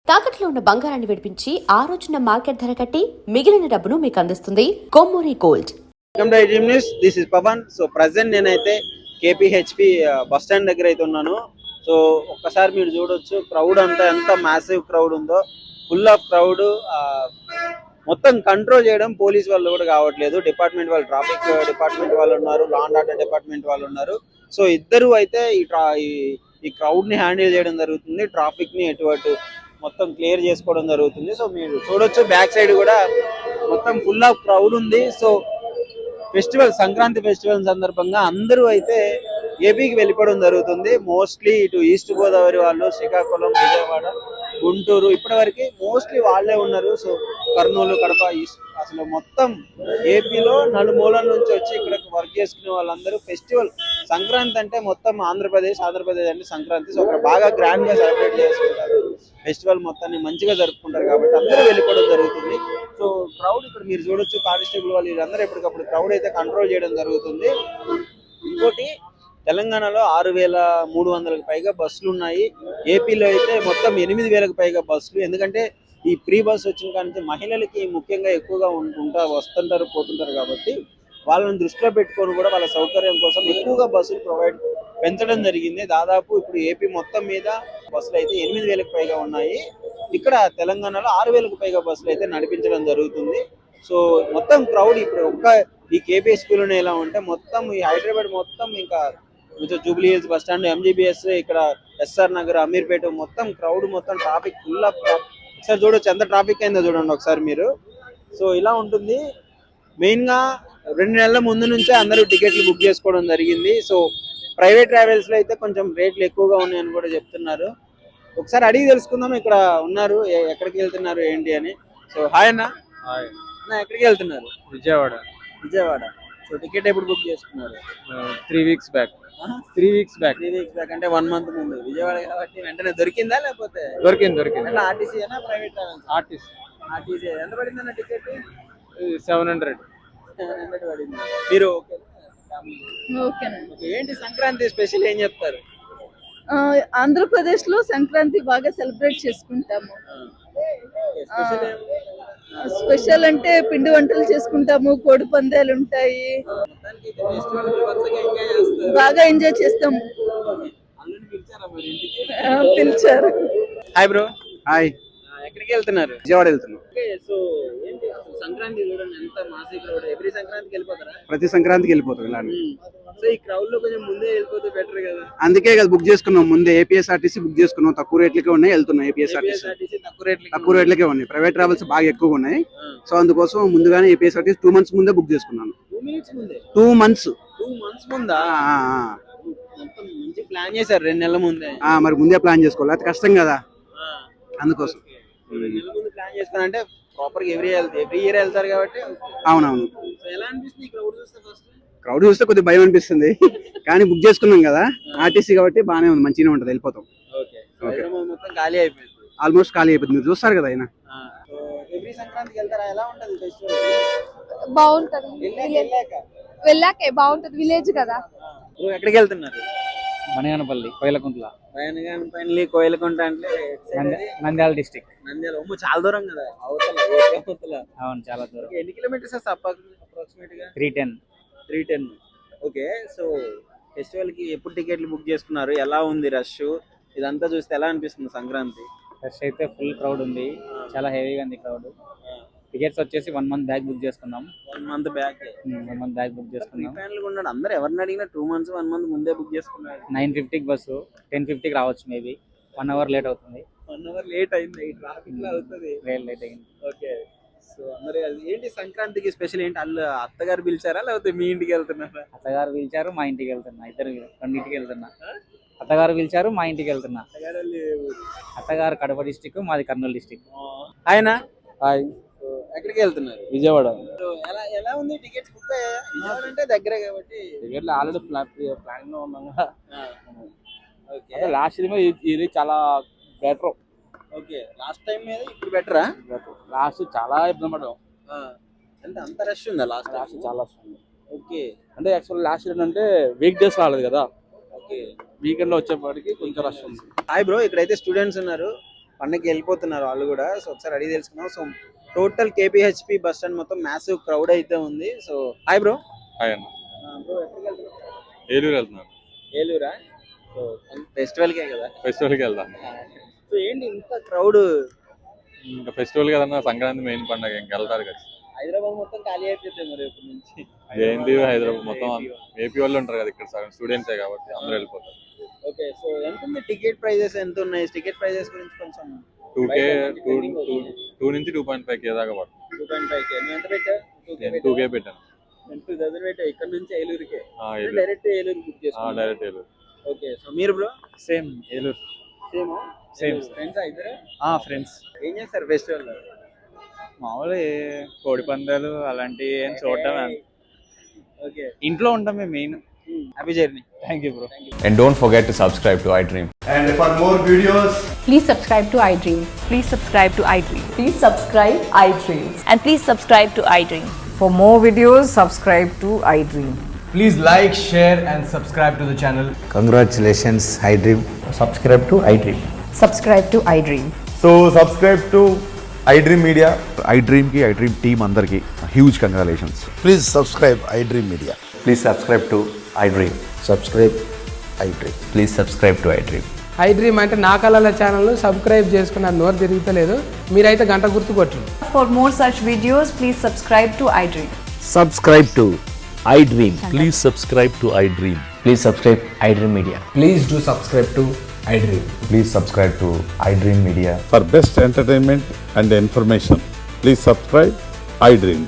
తాకట్లో ఉన్న బంగారాన్ని విడిపించి ఆ రోజున మార్కెట్ ధర కట్టి మిగిలిన డబ్బును మీకు అందిస్తుంది Kommuri gold. Welcome to iDream news. This is Pavan. So present నేనైతే కేపీహెచ్పి బస్ స్టాండ్ దగ్గర అయితే ఉన్నాను. సో ఒక్కసారి మీరు చూడొచ్చు క్రౌడ్ అంతా ఎంత మ్యాసివ్ క్రౌడ్ ఉందో. Full of crowd. మొత్తం కంట్రోల్ చేయడం పోలీస్ వాళ్ళు కూడా కావట్లేదు. డిపార్ట్మెంట్ వాళ్ళు, ట్రాఫిక్ డిపార్ట్మెంట్ వాళ్ళు ఉన్నారు, లా అండ్ ఆర్డర్ డిపార్ట్మెంట్ వాళ్ళు ఉన్నారు. సో ఇద్దరు అయితే ఈ క్రౌడ్ ని హ్యాండిల్ చేయడం జరుగుతుంది. ట్రాఫిక్ ని ఎటువంటి మొత్తం క్లియర్ చేసుకోవడం జరుగుతుంది. సో మీరు చూడొచ్చు బ్యాక్ సైడ్ కూడా మొత్తం ఫుల్ ఆఫ్ క్రౌడ్ ఉంది. సో ఫెస్టివల్, సంక్రాంతి ఫెస్టివల్ సందర్భంగా అందరూ అయితే ఏపీకి వెళ్ళిపోవడం జరుగుతుంది. మోస్ట్లీ ఇటు ఈస్ట్ గోదావరి వాళ్ళు, శ్రీకాకుళం, విజయవాడ, గుంటూరు ఇప్పటి వరకు మోస్ట్లీ వాళ్ళే ఉన్నారు. సో కర్నూలు, కడప, ఈస్ట్ అసలు మొత్తం ఏపీలో నలుమూలల నుంచి వచ్చి ఇక్కడ వర్క్ చేసుకునే వాళ్ళందరూ ఫెస్టివల్, సంక్రాంతి అంటే మొత్తం ఆంధ్రప్రదేశ్ అంటే సంక్రాంతి. సో అక్కడ బాగా గ్రాండ్ గా సెలబ్రేట్ చేసుకుంటారు. ఫెస్టివల్ మొత్తాన్ని మంచిగా జరుపుకుంటారు కాబట్టి అందరూ వెళ్ళిపోవడం జరుగుతుంది. సో క్రౌడ్ ఇక్కడ మీరు చూడొచ్చు, కానిస్టేబుల్ వాళ్ళు వీళ్ళందరూ ఎప్పటికప్పుడు క్రౌడ్ అయితే కంట్రోల్ చేయడం జరుగుతుంది. ఇంకోటి, తెలంగాణలో 6,300కు పైగా బస్సులు ఉన్నాయి. ఏపీలో అయితే మొత్తం 8,000కు పైగా బస్సులు. ఎందుకంటే ఈ ఫ్రీ బస్ వచ్చిన కానీ మహిళలకి ముఖ్యంగా ఎక్కువగా వస్తుంటారు, పోతుంటారు కాబట్టి వాళ్ళని దృష్టిలో పెట్టుకొని కూడా వాళ్ళ సౌకర్యం కోసం ఎక్కువగా బస్సులు పెంచడం జరిగింది. దాదాపు ఇప్పుడు ఏపీ మొత్తం మీద బస్సులు అయితే 8,000కు పైగా ఉన్నాయి. ఇక్కడ తెలంగాణలో 6,000కు పైగా బస్సులు అయితే నడిపించడం జరుగుతుంది. సో మొత్తం క్రౌడ్ ఇప్పుడు ఈ కేపీహెచ్పీలోనే ఎలా ఉంటే మొత్తం ఈ హైదరాబాద్ మొత్తం ఇంకా Jubilee hills bus stand, MGBS, ఇక్కడ ఎస్ఆర్ నగర్, అమీర్పేట మొత్తం క్రౌడ్, మొత్తం ట్రాఫిక్ ఫుల్ ఆఫ్. ఒకసారి చూడొచ్చు ఎంత ట్రాఫిక్ అయిందో చూడండి ఒకసారి మీరు. సో ఇలా ఉంటుంది. మెయిన్ గా 2 నెలల ముందు నుంచే అందరూ టికెట్లు బుక్ చేసుకోవడం జరిగింది. సో ప్రైవేట్ ట్రావెల్స్ లో అయితే కొంచెం రేట్లు ఎక్కువగా ఉన్నాయని కూడా చెప్తున్నారు. ఒకసారి అడిగి తెలుసుకుందాం. ఇక్కడ ఉన్నారు, ఎక్కడికి వెళ్తున్నారు ఏంటి అని. సో హాయ్ అన్న. ఎక్కడికి వెళ్తున్నారు? విజయవాడ. సో టికెట్ ఎప్పుడు బుక్ చేసుకున్నారు? 3 weeks బ్యాక్. 3 weeks బ్యాక్ అంటే 1 month ముందు. విజయవాడ కాబట్టి వెంటనే దొరికిందా లేకపోతే? దొరికింది. ఆర్టీసీ అయినా ప్రైవేట్ ట్రావెల్స్? ఆర్టీసీ. ఎంత పడిందన్న టికెట్? 700. పడింది. మీరు ఓకేనా? ఏంటి సంక్రాంతి స్పెషల్ ఏం చెప్తారు? ఆంధ్రప్రదేశ్ లో సంక్రాంతి బాగా సెలబ్రేట్ చేసుకుంటాము. స్పెషల్ అంటే పిండి వంటలు చేసుకుంటాము, కోడి పందాలు ఉంటాయి, బాగా ఎంజాయ్ చేస్తాము. పిలిచారు. Hi bro. హాయ్. ఎక్కడికి వెళ్తున్నారు? విజయవాడ వెళ్తున్నాం. సో ఏంటి సంక్రాంతి చూడండి ఎంత మాసి క్రౌడ్. ఎవ్రీ సంక్రాంతికి వెళ్ళిపోతారా? ప్రతి సంక్రాంతికి వెళ్ళిపోతాం ఇలా. సో ఈ క్రౌడ్ లో కొంచెం ముందే వెళ్ళిపోతే బెటర్ కదా. అందుకే కదా బుక్ చేసుకున్నాం ముందే. ఏపీఎస్ఆర్టీసీ బుక్ చేసుకున్నాం. తక్కువ రేట్లకే ఉన్నాయి, వెళ్తున్నాం. ఏపీఎస్ఆర్టీసీ తక్కువ రేట్లకే ఉన్నాయి. ప్రైవేట్ ట్రావెల్స్ బాగా ఎక్కువగా ఉన్నాయి. సో అందుకోసం ముందుగానే ఏపీఎస్ఆర్టీసీ 2 months ముందే బుక్ చేసుకున్నాను. 2 months ముందా? మొత్తం మంచి ప్లాన్ చేశారు 2 నెలల ముందే. మరి ముందే ప్లాన్ చేసుకోవాలి, అది కష్టం కదా. అందుకోసం 2 నెలల ముందు ప్లాన్ చేసుకున్నారంటే ప్రాపర్ గా ఎవ్రీ ఇయర్ వెళ్తారు కాబట్టి. అవునవును. ఎలా అనిపిస్తుంది క్రౌడ్ చూస్తే? ఫస్ట్ క్రౌడ్ చూస్తే కొద్దిగా భయం అనిపిస్తుంది, కానీ బుక్ చేసుకున్నాం కదా ఆర్టీసీ కాబట్టి బాగానే ఉంది, మంచిగానే ఉంటుంది, వెళ్ళిపోతాం. మొత్తం ఖాళీ అయిపోయింది. ఆల్మోస్ట్ ఖాళీ అయిపోతుంది. మీరు చూస్తారు కదా ఆయన. ఎవ్రీ సంక్రాంతికి వెళ్తారా? ఎలా ఉంటది ఫెస్టివల్? బాగుంటది. వెళ్ళాకే బాగుంటది, విలేజ్ కదా. ఎక్కడికి వెళ్తున్నారు? మణిగనపల్లి, కోయిలకుంట్ల. కోయిలకుంట అంటే నంద్యాల డిస్ట్రిక్ట్. నంద్యాల. చాలా దూరం కదా అవతల. అవును, చాలా దూరం. ఎన్ని కిలోమీటర్స్ అప్రాక్సిమేట్ గా? 310. ఓకే. సో ఫెస్టివల్ కి ఎప్పుడు టికెట్లు బుక్ చేసుకున్నారు? ఎలా ఉంది రష్? ఇదంతా చూస్తే ఎలా అనిపిస్తుంది సంక్రాంతి? రష్ అయితే ఫుల్ క్రౌడ్ ఉంది, చాలా హెవీగా ఉంది క్రౌడ్. టికెట్స్ వచ్చేసి 1 month బ్యాక్ బుక్ చేసుకున్నాం. 1 month back. 1 month back book చేసుకున్నాం. ఉన్నాడు అందరు ఎవరిని అడిగినా 2 months 1 month ముందే బుక్ చేసుకున్నారు. 9:50కి బస్సు, 10:50కి రావచ్చు. మేబీ 1 hour లేట్ అవుతుంది. 1 hour లేట్ అయింది. ట్రాఫిక్ లో అవుతుంది. లేట్ అయింది. ఓకే. సో అందరు ఏంటి సంక్రాంతికి స్పెషల్ ఏంటి? వాళ్ళు అత్తగారు పిలిచారా లేకపోతే మీ ఇంటికి వెళ్తున్నారా? అత్తగారు పిలిచారు, మా ఇంటికి వెళ్తున్నా. రెండింటికి వెళ్తున్నా. అత్తగారు పిలిచారు, మా ఇంటికి వెళ్తున్నా. అత్తగారు కడప డిస్టిక్, మాది కర్నూలు డిస్టిక్. ఆయన హాయ్. ఎక్కడికి వెళ్తున్నారు? విజయవాడ. ఎలా ఉంది? టికెట్స్ బుక్ అయ్యాయా? విజయవాడ అంటే దగ్గరే కాబట్టి. టికెట్లు ఆల్రెడీ ప్లాన్ లో ఉన్నాం. ఓకే. లాస్ట్ ఇది చాలా బెటర్. ఓకే. లాస్ట్ టైం మీద ఇప్పుడు బెటరా? లాస్ట్ చాలా ఇబ్బంది పడ్డాం. అంటే అంత రష్ ఉందా లాస్ట్? చాలా రష్ ఉంది. ఓకే. అంటే యాక్చువల్ లాస్ట్ ఏంటంటే వీక్ డేస్ రాలేదు కదా. ఓకే. వీకెండ్ లో వచ్చేప్పటికి కొంచెం రష్ ఉంది. Hi bro. ఇక్కడైతే స్టూడెంట్స్ ఉన్నారు. పండగకి వెళ్ళిపోతున్నారు వాళ్ళు కూడా. సో ఒకసారి అడిగి తెలుసుకుందాం. సో టోటల్ కేపీహెచ్పి బస్ స్టాండ్ మొత్తం మ్యాసివ్ క్రౌడ్ అయితే ఉంది. So hi bro. హాయ్ అన్న, బ్రో ఎక్కడికి వెళ్తున్నారు? ఏలూరు వెళ్తున్నాను. ఏలూరా? సో ఫెస్టివల్కే కదా. ఫెస్టివల్కి వెళ్తాను. సో ఏంటి ఇంత క్రౌడ్? ఇంకా ఫెస్టివల్ కదన్నా, సంక్రాంతి మెయిన్ పండుగ, ఇంక వెళ్తారు కదా. హైదరాబాద్ మొత్తం ఖాళీ అయిపోతుంది మరి ఇప్పటి నుంచి. ఏంటి హైదరాబాద్ మొత్తం ఏపీ వాళ్ళు ఉంటారు కదా ఇక్కడ, సగం స్టూడెంట్సే కాబట్టి అందరూ వెళ్ళిపోతారు. ఓకే, సో ఎంత ఉంది టికెట్ ప్రైజెస్, ఎంత ఉన్నాయి? టికెట్ ప్రైజెస్ గురించి కొంచెం 2K 2 నుంచి 2.5K దాకా పడుతుంది. 2.5K. నువ్వు ఎంత పెట్టావు? 2K పెట్టాను. 2000 పెట్టావు ఇక్కడ నుంచి ఏలూరుకే. ఏలూరు. డైరెక్ట్ ఏలూరు బుక్ చేసుకున్నావు? డైరెక్ట్ ఏలూరు. ఓకే, సో మీరు bro? Same Eluru. Same friends ఇద్దరు? ఫ్రెండ్స్. ఏం చేస్తారు ఫెస్టివల్? మామూలు కోడి పందాలు అలాంటివి ఏం చూడటం. ఓకే, ఇంట్లో ఉంటామే మెయిన్. Happy journey. Thank you bro. And don't forget to subscribe to iDream. And for more videos, Please subscribe to iDream. Please subscribe to iDream. Please subscribe iDream. And please subscribe to iDream. For more videos, subscribe to iDream. please like, share, and subscribe to the channel. Congratulations, iDream. Subscribe to iDream. Subscribe to iDream. So subscribe to iDream Media. iDream ki iDream team andarki huge congratulations. Please subscribe iDream Media. Please subscribe to iDream. Subscribe iDream. Please subscribe to iDream. iDream అంటే నా కళల channel subscribe చేసుకున్న నోరు తిరుగుతలేదు, మీరైతే గంట గుర్తు కొట్టండి. For more such videos, please subscribe to iDream. Subscribe to iDream. Please subscribe to iDream. Please subscribe iDream Media. Please do subscribe to iDream. Please subscribe to iDream Media. For best entertainment and information, please subscribe iDream.